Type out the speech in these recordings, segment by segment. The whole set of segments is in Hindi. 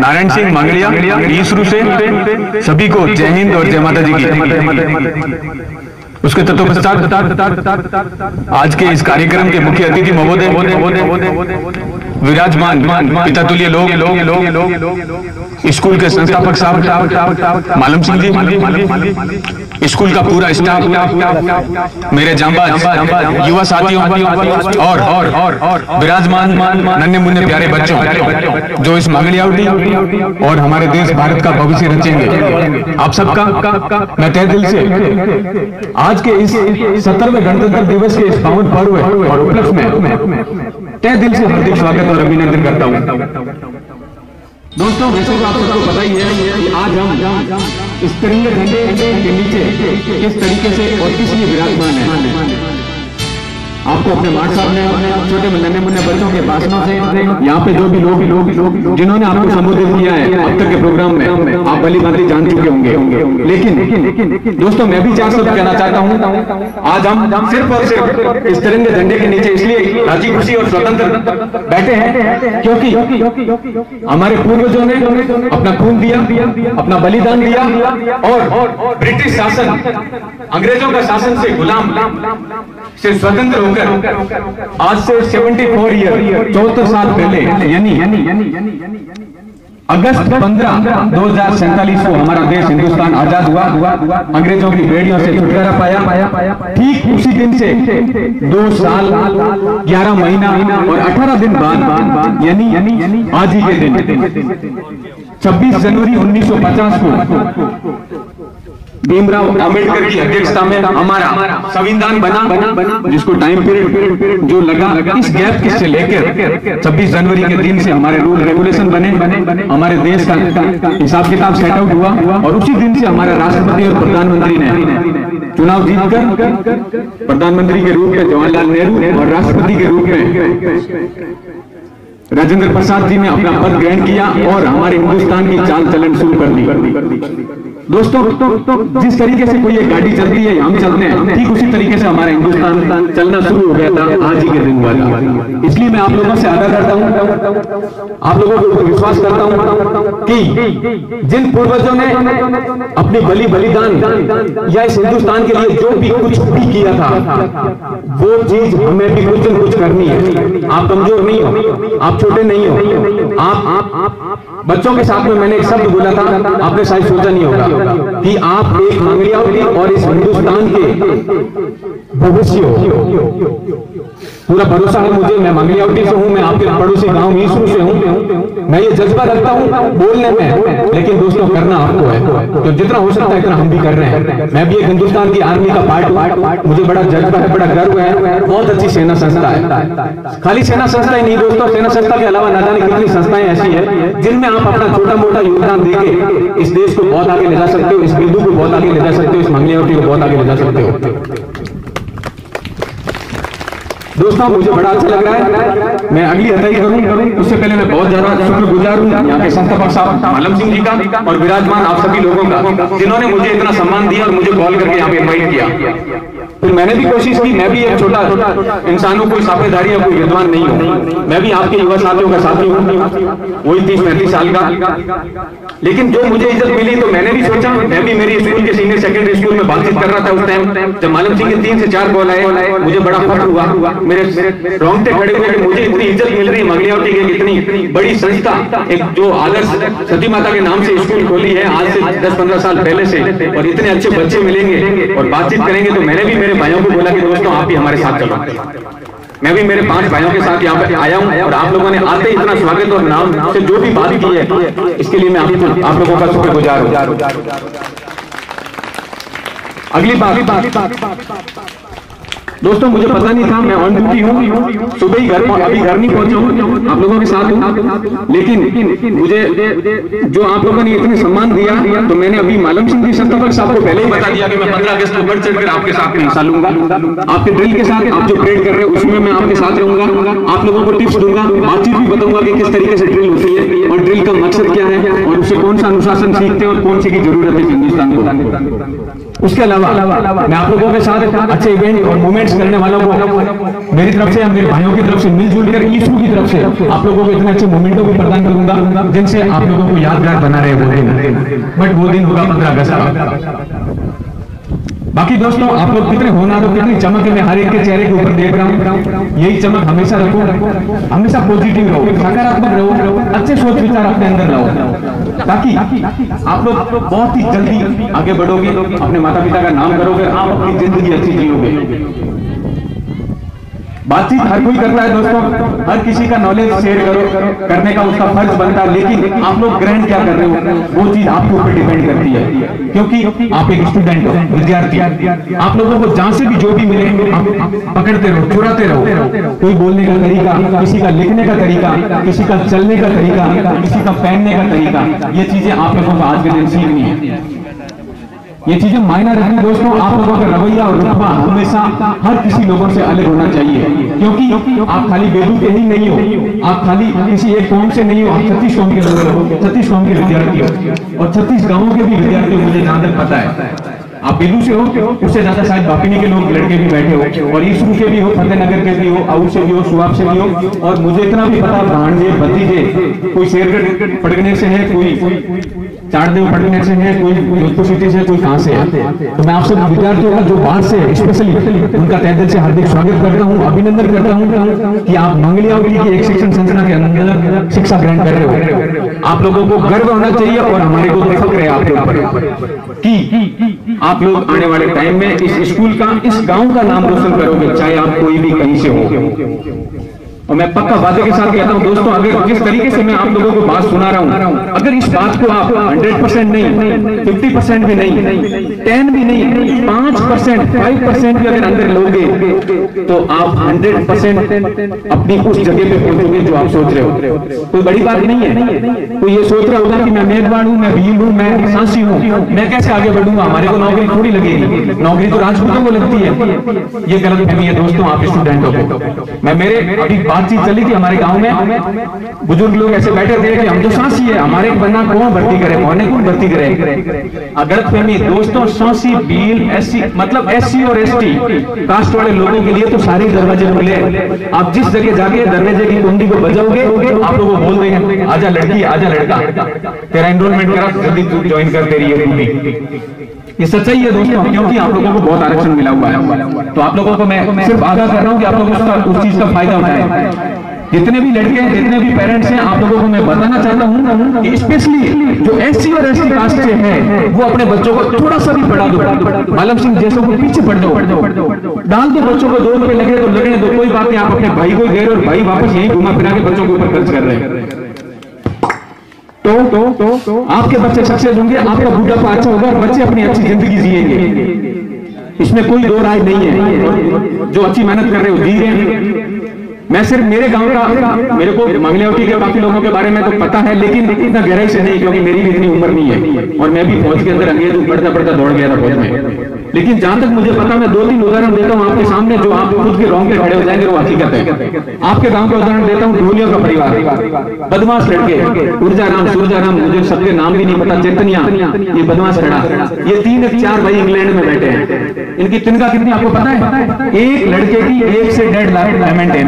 नारायण सिंह मंगलिया ईसरू से सभी को जय हिंद और जय माता जी की। उसके तत्पश्चात आज के इस कार्यक्रम के मुख्य अतिथि महोदय विराजमान पितातुल्य लोग स्कूल के संस्थापक साहब मालम सिंह जी, स्कूल का पूरा स्टाफ, मेरे जांबाज युवा साथियों और विराजमान नन्हे मुन्ने प्यारे बच्चों जो इस मंगलियावटी और हमारे देश भारत का भविष्य रचेंगे, आप सबका मैं तहे दिल से आज के इस 70वें गणतंत्र दिवस के इस पावन पर्व और उपलक्ष्य में तहे दिल से हार्दिक स्वागत और अभिनंदन करता हूं। दोस्तों, वैसे तो आप सबको पता ही है कि आज हम इस तिरंगे झंडे के नीचे किस तरीके से और किस लिए विराजमान है। आपको अपने मार्ग साहब ने छोटे नन्हे मुन्ने बच्चों के भाषणों से यहाँ पे जो भी लोग जिन्होंने आपको संबोधित किया है अब तक के प्रोग्राम में, आप भली भांति जान चुके होंगे। लेकिन दोस्तों, मैं भी चार शब्द कहना चाहता हूँ। आज हम सिर्फ और सिर्फ इस तिरंगे झंडे के नीचे इसलिए राजी खुशी और स्वतंत्र बैठे हैं क्योंकि हमारे पूर्वजों ने अपना खून दिया, अपना बलिदान दिया और ब्रिटिश शासन, अंग्रेजों का शासन से गुलाम से स्वतंत्र होकर आज से 74 ईयर 74 साल पहले यानी अगस्त 15 2047 को हमारा देश हिंदुस्तान आजाद हुआ, अंग्रेजों की बेड़ियों से छुटकारा पाया। ठीक उसी दिन से 2 साल 11 महीना और 18 दिन बाद यानी आज ही के दिन 26 जनवरी 1950 को भीमराव अंबेडकर की अध्यक्षता में हमारा संविधान बना, जिसको टाइम पीरियड जो लगा, इस गैप से लेकर 26 जनवरी के दिन से हमारे रूल रेगुलेशन बने, हमारे देश का हिसाब किताब सेट आउट हुआ और उसी दिन से हमारे राष्ट्रपति और प्रधानमंत्री ने चुनाव जीतकर प्रधानमंत्री के रूप में जवाहरलाल नेहरू और राष्ट्रपति के रूप में राजेंद्र प्रसाद जी ने अपना पद ग्रहण किया और हमारे हिंदुस्तान की चाल चलन शुरू कर दी। दोस्तों, जिस तरीके से कोई एक गाड़ी चलती है, हम चलते हैं, ठीक उसी तरीके से हमारा हिंदुस्तान चलना शुरू हो गया था आज ही के दिन बाद। इसलिए मैं आप लोगों से आग्रह करता हूं, आप लोगों को विश्वास करता हूं कि जिन पूर्वजों ने अपनी बलिदान या इस हिंदुस्तान के लिए जो भी कुछ भी किया था, वो चीज हमें भी कुछ न कुछ करनी है। आप कमजोर नहीं हो, आप छोटे नहीं हो, आप बच्चों के साथ में मैंने एक शब्द बोला था, आपने शायद सोचा नहीं होगा कि आप एक मंगलियावटी और इस हिंदुस्तान के भविष्य हो। पूरा भरोसा है मुझे, मैं मंगलियावटी से हूं, मैं आपके पड़ोसी गांव ईसरू से हूं, मैं ये जज्बा रखता हूं बोलने में, लेकिन दोस्तों करना आपको है, तो जितना हो सकता है इतना हम भी कर रहे हैं। मैं भी एक हिंदुस्तान की आर्मी का पार्ट हूं, मुझे बड़ा जज्बा है, बड़ा गर्व है। बहुत अच्छी सेना संस्था है, खाली सेना संस्था ही नहीं दोस्तों, सेना संस्था के अलावा न जाने कितनी संस्थाएं ऐसी है जिनमें आप अपना छोटा मोटा योगदान देके इस देश को बहुत आगे ले जा सकते हो, इस बिंदु को बहुत आगे ले जा सकते हो, इस मंगलियावटी को बहुत आगे ले जा सकते हो। दोस्तों, मुझे बड़ा अच्छा लग रहा है, मैं अगली हदाई करूं उससे पहले मैं बहुत ज्यादा शुक्रगुजार हूं यहाँ के संस्थापक साहब मालम सिंह जी का और विराजमान आप सभी लोगों का, जिन्होंने मुझे इतना सम्मान दिया और मुझे कॉल करके यहाँ पे इनवाइट किया। फिर मैंने भी कोशिश की, मैं भी एक छोटा इंसान हूं, कोई साफेदारी या कोई विद्वान नहीं हूं, मैं भी आपके युवा साथियों का साथी हूं, वही 30-35 साल का। लेकिन जो मुझे इज्जत मिली तो मैंने भी सोचा, मैं भी मेरी स्कूल के सीनियर सेकेंडरी स्कूल में बातचीत कर रहा था उस टाइम, जब मालम सिंह के 3 से 4 कॉल आए, मुझे बड़ा फख्र हुआ, मेरे रोंगटे खड़े हुए कि मुझे इतनी इज्जत मिल रही है मंगलियावटी की, इतनी बड़ी संस्था, एक जो आदर्श सती माता के नाम से स्कूल खोली है आज से 10-15 साल पहले से, और इतने अच्छे बच्चे मिलेंगे और बातचीत करेंगे। तो मैंने भी मेरे भाइयों को बोला कि दोस्तों आप भी हमारे साथ चलो। मैं भी मेरे 5 भाइयों के साथ यहाँ पे आया हूँ और आप लोगों ने आते ही इतना स्वागत और नाम से जो भी बात की है, इसके लिए मैं आप लोगों का शुक्रगुजार हूँ। अगली बात दोस्तों, मुझे पता नहीं था, मैं ऑन ड्यूटी हूँ, सुबह ही अभी घर नहीं पहुंचा हूँ, आप लोगों के साथ हूँ, लेकिन मुझे जो आप लोगों ने इतने सम्मान दिया, तो मैंने अभी मालम सिंह जी संस्थापक साहब को पहले ही बता दिया कि मैं 15 अगस्त को बढ़ चढ़कर आपके साथ में हिस्सा लूंगा। आपके ड्रिल के साथ आप जो परेड कर रहे हो उसमें मैं आपके साथ रहूंगा, आप लोगों को टिप्स दूंगा, बातचीत भी बताऊंगा कि किस तरीके से ड्रिल होती है और ड्रिल का मकसद क्या है और उससे कौन सा अनुशासन सीखते हैं और कौन सी की जरूरत है हिंदुस्तान को। उसके अलावा मैं आप लोगों के साथ अच्छे इवेंट और मूवमेंट्स डोनेट करने वालों को मेरी तरफ से, मेरे भाइयों की तरफ से, मिलजुल कर ईशू की तरफ से आप लोगों को इतने अच्छे मोमेंटों को प्रदान करूंगा जिनसे आप लोगों को यादगार बना रहे वो दिन। बट वो दिन होगा 15 अगस्त का। बाकी दोस्तों, आप लोग कितने होनहार हो, कितनी चमक है मैं हर एक के चेहरे के ऊपर देख रहा हूँ। यही चमक हमेशा रखो, हमेशा पॉजिटिव रहो, सकारात्मक रहो, अच्छे सोच विचार अपने अंदर लाओ, ताकि आप लोग बहुत ही जल्दी आगे बढ़ोगे, अपने माता पिता का नाम करोगे, आप अपनी जिंदगी अच्छी जियोगे। बातचीत हर कोई करता है दोस्तों, हर किसी का नॉलेज शेयर करने का उसका फर्ज बनता है, लेकिन आप लोग ग्रहण क्या कर रहे हो वो चीज आपके ऊपर डिपेंड करती है, क्योंकि आप एक स्टूडेंट हो, विद्यार्थी। आप लोगों को जहां से भी जो भी मिले आप पकड़ते रहो, चुराते रहो। कोई बोलने का तरीका, किसी का लिखने का तरीका, किसी का चलने का तरीका, किसी का पहनने का तरीका, ये चीजें आप लोगों को आज के दिन सीखनी है। ये चीजें मायना रखनी दोस्तों। आप लोगों का रवैया और रुतबा हमेशा हर किसी लोगों से अलग होना चाहिए, क्योंकि आप खाली बेदू के ही नहीं हो, आप खाली किसी एक कौम से नहीं हो, आप 36 कौम के लोग हो, 36 कौम के विद्यार्थी हो, और 36 गांवों के भी विद्यार्थी हो, मुझे जहां तक पता है। आप बेलू से हो, उससे ज्यादा शायद बापिनी के लोग लड़के भी बैठे हो, और ईसरू के भी हो, फतेहनगर के भी हो, आउट से भी हो, सुहाब से भी हो, और मुझे इतना भी पता भांजे भतीजे, कोई शेरगढ़ पड़गने से है, कोई चारदेव पड़गने से है, कोई जोधपुर सिटी से, कोई कहां से है। तो मैं आप सब विद्यार्थियों का जो बाहर से स्पेशली उनका तहे दिल से हार्दिक स्वागत करता हूं, अभिनंदन करता हूं कि आप मंगलियावली की एक शिक्षण संस्था के अंदर शिक्षा ग्रहण कर रहे हो। आप लोगों को गर्व होना चाहिए, और हमारे को तो फक्र है आपके ऊपर कि आप लोग आने वाले टाइम में इस स्कूल का, इस गांव का नाम रोशन करोगे, चाहे आप कोई भी कहीं से हो। और मैं पक्का वादे के साथ कहता हूं दोस्तों, अगर जिस तरीके से मैं आप लोगों को बात सुना रहा हूं, अगर इस बात को आप 100% नहीं, 50% भी नहीं, 10 भी नहीं, 5%, 5% भी अगर अंदर लोगे तो आप 100% अपनी उस जगह पे पहुंचोगे जो आप सोच रहे हो। कोई बड़ी बात नहीं है। कोई ये सोच रहा होगा कि मैं मेजबान हूं, मैं भील हूं, मैं सांसी हूं, मैं कैसे आगे बढ़ूंगा, हमारे को नौकरी थोड़ी लगेगी, नौकरी तो राजपूतों को लगती है। ये गलत फहमी है दोस्तों आप स्टूडेंटों को। मैं मेरे अभी बातचीत चली थी हमारे गांव में, बुजुर्ग लोग ऐसे बैठे थे कि हम तो सांसी है, हमारे बन्ना कौन भर्ती करे, कौन भर्ती करे। गलत फहमी दोस्तों, सांसी, भील, एससी, मतलब एससी और एसटी कास्ट वाले लोगों के लिए तो सारे दरवाजे खुले। आप जिस जगह जाके दरवाजे की कुंडी को बजाओगे, आप लोगों को बोल देंगे आजा लड़की, आजा लड़का, तेरा एनरोलमेंट करा, जल्दी तू ज्वाइन कर, तेरी है। ये सच्चाई है दोस्तों, क्योंकि आप लोगों को बहुत आरक्षण मिला हुआ है। तो आप लोगों को मैं सिर्फ आगाह कर रहा हूं कि आप लोग उस चीज का फायदा उठाएं। जितने भी लड़के हैं, जितने भी पेरेंट्स हैं, आप लोगों को मैं बताना चाहता हूं कि स्पेशली जो एससी और एसटी कास्ट से है, वो अपने बच्चों को थोड़ा सा भी पढ़ा दो, मालम सिंह जैसों को पीछे पढ़ दो, डाल दो बच्चों को, 2 रुपए लगे तो लगने दो, कोई बात नहीं। आप अपने भाई को दे रहे और भाई वापस यही घुमा फिरा के बच्चों के ऊपर खर्च कर रहे हैं। तो आपके बच्चे सक्सेस होंगे, आपका बुढ़ापा अच्छा होगा, और बच्चे अपनी अच्छी जिंदगी जिएंगे। इसमें कोई दो राय नहीं है। जो अच्छी मेहनत कर रहे हो जी रहे हैं। मैं सिर्फ मेरे गांव का, मेरे को मंगलियावटी के बाकी लोगों के बारे में तो पता है, लेकिन इतना गहराई से नहीं, क्योंकि मेरी भी इतनी उम्र नहीं है, और मैं भी फौज के अंदर अंग्रेज पढ़ता पढ़ता दौड़ गया था फौज में। लेकिन जहां तक मुझे पता, मैं 2-3 उदाहरण देता हूं आपके सामने, जो आप खुद के रोंगटे खड़े हो जाएंगे, वो हकीकत है। आपके गांव का उदाहरण देता हूं, ढोलियों का परिवार, बदमाश लड़के, ऊर्जाराम, सूरजाराम, मुझे सबके नाम भी नहीं पता, चेतनिया, ये बदमाश खड़ा, ये 3-4 भाई इंग्लैंड में बैठे हैं। इनकी तनख्वाह कितनी आपको पता है? एक लड़के की 1 से 1.5 लाख पेमेंट है।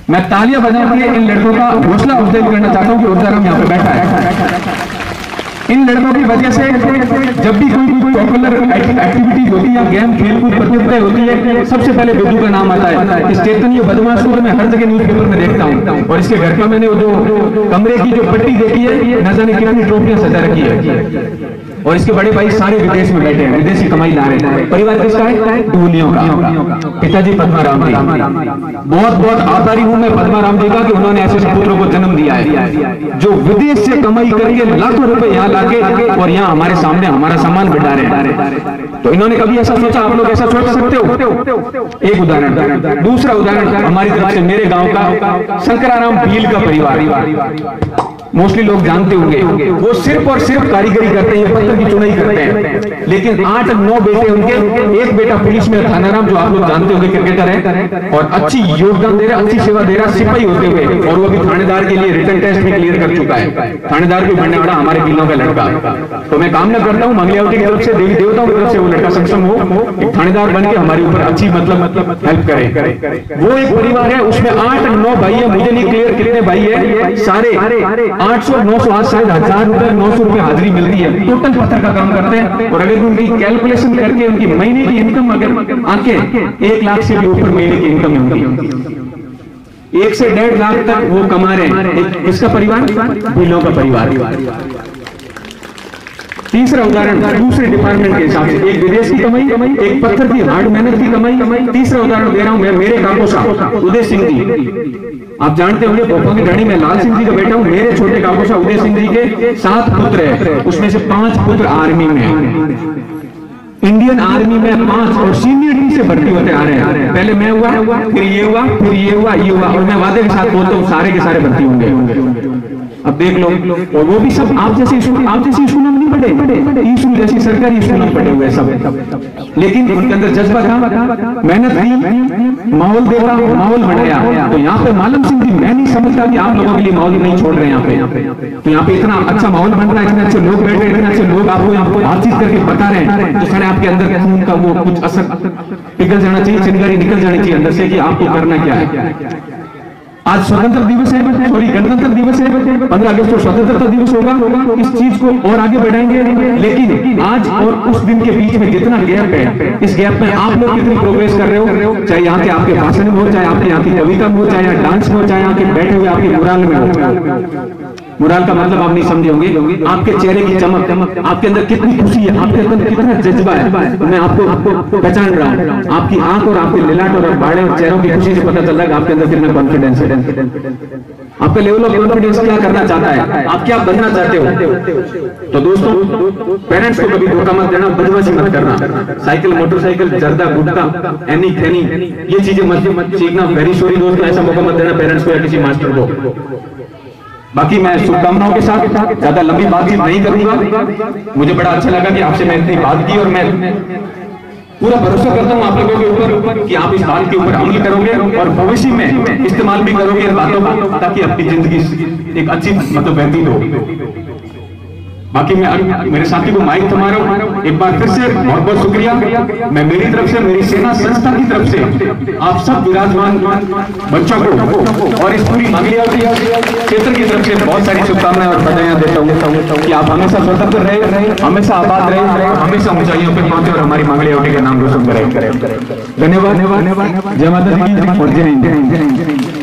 मैं तालियां बजा के इन लड़कों का हौसला अफजाई करना चाहता हूं कि ऊर्जाराम यहाँ पे बैठा है। इन लड़कों की वजह से जब भी कोई पॉपुलर एक्टिविटी होती है या गेम खेलकूद प्रतियोगिता होती है, सबसे पहले बेदू का नाम आता है। इस चैतन्य बदमाश को मैं हर जगह न्यूज़पेपर में देखता हूँ, और इसके घर का मैंने वो जो कमरे की जो पट्टी देखी है, न जाने कितनी ट्रॉफियां सजा रखी है। और इसके बड़े भाई सारे विदेश में बैठे हैं, विदेशी कमाई ला रहे हैं। परिवार किसका है? ढोलियों का। पिताजी पद्माराम जी, बहुत बहुत आभारी हूं मैं पद्माराम जी का कि उन्होंने ऐसे पुत्रों को जन्म दिया है, जो विदेश से कमाई करके लाखों रुपए यहाँ लाके और यहाँ हमारे सामने हमारा सामान बिठा रहे हैं। तो इन्होंने कभी ऐसा सोचा? आप लोग ऐसा सोच सकते हो? एक उदाहरण। दूसरा उदाहरण हमारी तरफ से मेरे गांव का शंकराराम भील का परिवार। मोस्टली लोग जानते होंगे, वो सिर्फ और सिर्फ कारीगरी करते हैं, पत्थर की चुनाई करते हैं। लेकिन 8-9 बेटे उनके, एक बेटा पुलिस में थानाराम, जो आप लोग जानते होंगे, क्रिकेटर है और अच्छी योगदान दे रहा, अच्छी सेवा दे रहा सिपाही होते हुए, और वो भी थानेदार के लिए रिटन टेस्ट भी क्लियर कर चुका है। थानेदार भी बनने वाला हमारे बिलों का लड़का। तो मैं कामना करता हूँ मंगलियावटी की तरफ से, देवी देवताओं की तरफ से वो लड़का सक्षम हो, एक थानेदार बन के हमारे ऊपर अच्छी मतलब हेल्प करे। वो एक परिवार है, उसमें 8-9 भाई है, मुझे नहीं क्लियर कितने भाई है, सारे 800, 900, आज शायद 1000 रुपए, 900 रुपए हाजिरी मिलती है, टोटल पत्थर का काम करते हैं। और अगर उनकी कैलकुलेशन करके उनकी महीने की इनकम अगर आके 1 लाख से भी ऊपर महीने की इनकम है उनकी, 1 से 1.5 लाख तक वो कमा रहे हैं। किसका परिवार? बिलों का परिवार। तीसरा उदाहरण दूसरे डिपार्टमेंट के हिसाब से, एक विदेश की कमाई, एक पत्थर की हार्ड मेहनत की कमाई। तीसरा उदाहरण दे रहा हूं मैं, मेरे काकोसा उदय सिंह जी, आप जानते होंगे भोपाल की रानी में लाल सिंह जी का बेटा हूं। मेरे छोटे काकोसा उदय सिंह जी के 7 पुत्र है, उसमें से 5 पुत्र आर्मी में है, इंडियन आर्मी में 5, और सीनियर टीम से भर्ती होते आ रहे हैं। पहले मैं हुआ, फिर ये हुआ, फिर ये हुआ, ये हुआ, और मैं वादे के साथ बोलता हूँ सारे के सारे भर्ती होंगे। अब देख लो, और वो भी सब आप जैसे स्कूलों में नहीं पढ़े, स्कूल जैसी सरकारी स्कूलों में पढ़े हुए सब, लेकिन उनके अंदर जज्बा था, मेहनत थी, माहौल देखा, माहौल बन गया। तो यहाँ पे मालम सिंह जी, मैं नहीं समझता कि आप लोगों के लिए माहौल नहीं छोड़ रहे हैं यहाँ पे। तो यहाँ पे इतना अच्छा माहौल बन रहा है, इतने अच्छे लोग बैठ रहे हैं, इतने अच्छे लोग आपको यहाँ पे बातचीत करके बता रहे हैं, तो सारे आपके अंदर खून का वो कुछ असर पिघल जाना चाहिए, चिंगारी निकल जानी चाहिए अंदर से कि आपको करना क्या है। आज स्वतंत्र दिवस है, सॉरी गणतंत्र दिवस है, 15 अगस्त को स्वतंत्रता दिवस होगा। इस चीज को और आगे बढ़ाएंगे, लेकिन आज और उस दिन के बीच में जितना गैप है, इस गैप में आप लोग कितनी प्रोग्रेस कर रहे हो, चाहे यहाँ के आपके भाषण में हो, चाहे आपके यहाँ की कविता में हो, चाहे यहाँ डांस में हो, चाहे यहाँ के बैठे हुए आपके मुराल में हो। मुराल का मतलब आप नहीं समझे होंगे, आपके चेहरे की चमक, आपके अंदर कितनी खुशी है, आपके अंदर कितना जज्बा है, मैं आपको पहचान रहा हूँ। आपकी आंख और आपके लिलाट और बाड़े और चेहरों की खुशी से पता चल रहा है आपके अंदर कितना कॉन्फिडेंस है, आपका लेवल ऑफ कॉन्फिडेंस क्या करना चाहता है, आप क्या बनना चाहते हो। तो दोस्तों, पेरेंट्स को कभी धोखा मत देना, बदमाशी मत करना, साइकिल, मोटरसाइकिल, जर्दा, गुटखा, एनी थैनी, ये चीजें मत सीखना। वेरी सॉरी दोस्तों, ऐसा मौका मत देना पेरेंट्स को या किसी मास्टर को। बाकी मैं शुभकामनाओं के साथ ज्यादा लंबी बातचीत नहीं करूंगा। मुझे बड़ा अच्छा लगा कि आपसे मैं इतनी बात की, और मैं पूरा भरोसा करता हूं आप लोगों के ऊपर कि आप इस बात के ऊपर अमल करोगे और भविष्य में इस्तेमाल भी करोगे इन बातों का, ताकि अपनी जिंदगी एक अच्छी मतलब व्यतीत हो। बाकी मैं मेरे साथी को माइक थमा रहा हूं, एक बार फिर से बहुत बहुत शुक्रिया। मैं मेरी तरफ से, मेरी सेना संस्था की तरफ से आप सब विराजमान बच्चों को और इस पूरी मंगलियावटी क्षेत्र की तरफ से बहुत सारी शुभकामनाएं और बधाइयां देता हूं कि आप हमेशा स्वतंत्र रहे, हमेशा आबाद रहे, हमेशा ऊंचाइयों पर पहुंचे और हमारी मंगलियावटी के नाम रोशन करें। धन्यवाद। जय माता दी और जय हिंद।